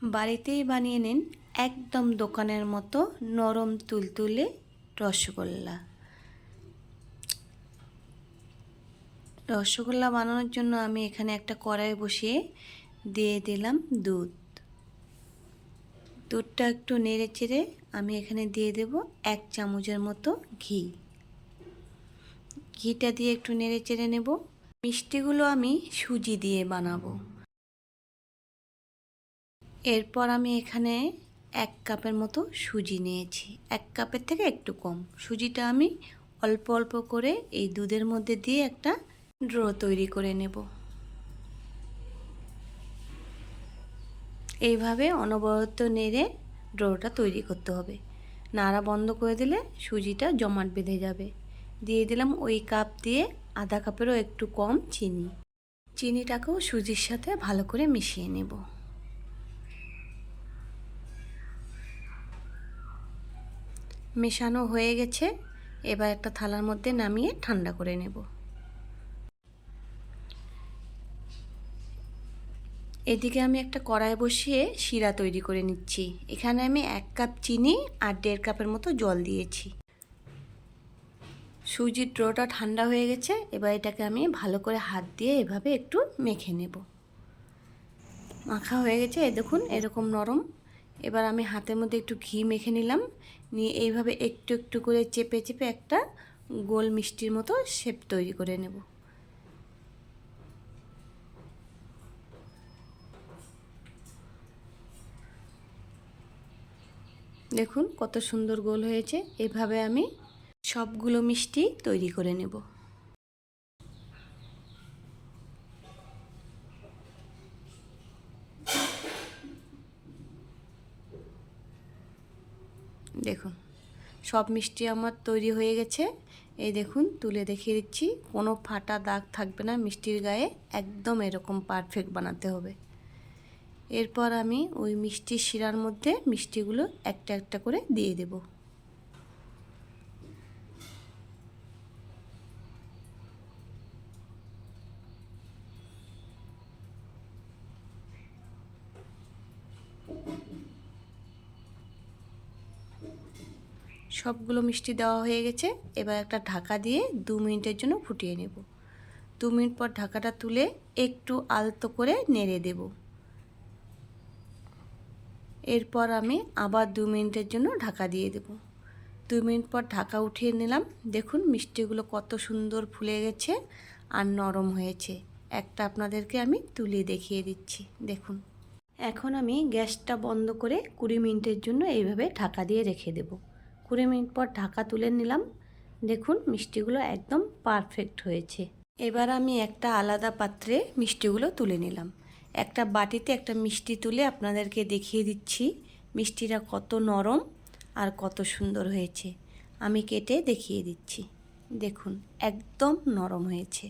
বাড়িতেই বানিয়ে নিন একদম দোকানের মতো নরম তুলতুলে রসগোল্লা। রসগোল্লা বানানোর জন্য আমি এখানে একটা কড়াই বসিয়ে দিয়ে দিলাম দুধ। দুধটা একটু নেড়ে চেড়ে আমি এখানে দিয়ে দেব 1 চামচের মতো ঘি। ঘিটা দিয়ে একটু নেড়ে চেড়ে নেব। মিষ্টিগুলো আমি সুজি দিয়ে বানাবো। এরপর আমি এখানে 1 কাপের মতো সুজি নিয়েছি। 1 কাপের থেকে একটু কম। সুজিটা আমি অল্প অল্প করে এই দুধের মধ্যে দিয়ে একটা ড্রো তৈরি করে নেব। এইভাবে অনবরত নেড়ে ড্রোটা তৈরি করতে হবে। নাড়া বন্ধ করে দিলে সুজিটা জমাট বেঁধে যাবে। দিয়ে দিলাম ওই কাপ দিয়ে আধা কাপেরও একটু কম চিনি। চিনিটাকেও সুজির সাথে ভালো করে মিশিয়ে নেব। মেশানো হয়ে গেছে। এবার একটা থালার মধ্যে নামিয়ে ঠান্ডা করে নেব। এদিকে আমি একটা কড়াই বসিয়ে শিরা তৈরি করে নিচ্ছি। এখানে আমি 1 কাপ চিনি আর 1.5 কাপের মতো জল দিয়েছি। সুজির ডোটা ঠান্ডা হয়ে গেছে। এবার এটাকে আমি ভালো করে হাত দিয়ে এভাবে একটু মেখে নেব। মাখা হয়ে গেছে, এই দেখুন এরকম নরম। এবার আমি হাতের মধ্যে একটু ঘি মেখে নিলাম। নিয়ে এইভাবে একটু একটু করে চেপে চেপে একটা গোল মিষ্টির মতো শেপ তৈরি করে নেব। দেখুন কত সুন্দর গোল হয়েছে। এভাবে আমি সবগুলো মিষ্টি তৈরি করে নেব। দেখুন সব মিষ্টি আমার তৈরি হয়ে গেছে। এই দেখুন তুলে দেখিয়ে দিচ্ছি, কোনো ফাটা দাগ থাকবে না মিষ্টির গায়ে। একদম এরকম পারফেক্ট বানাতে হবে। এরপর আমি ওই মিষ্টির শিরার মধ্যে মিষ্টিগুলো একটা একটা করে দিয়ে দেব। সবগুলো মিষ্টি দেওয়া হয়ে গেছে। এবার একটা ঢাকা দিয়ে 2 মিনিটের জন্য ফুটিয়ে নেব। 2 মিনিট পর ঢাকাটা তুলে একটু আলতো করে নেড়ে দেব। এরপর আমি আবার 2 মিনিটের জন্য ঢাকা দিয়ে দেব। 2 মিনিট পর ঢাকা উঠিয়ে নিলাম। দেখুন মিষ্টিগুলো কত সুন্দর ফুলে গেছে আর নরম হয়েছে। একটা আপনাদেরকে আমি তুলে দেখিয়ে দিচ্ছি, দেখুন। এখন আমি গ্যাসটা বন্ধ করে 20 মিনিটের জন্য এইভাবে ঢাকা দিয়ে রেখে দেব। 20 মিনিট পর ঢাকা তুলে নিলাম। দেখুন মিষ্টিগুলো একদম পারফেক্ট হয়েছে। এবার আমি একটা আলাদা পাত্রে মিষ্টিগুলো তুলে নিলাম। একটা বাটিতে একটা মিষ্টি তুলে আপনাদেরকে দেখিয়ে দিচ্ছি মিষ্টিটা কত নরম আর কত সুন্দর হয়েছে। আমি কেটে দেখিয়ে দিচ্ছি, দেখুন একদম নরম হয়েছে।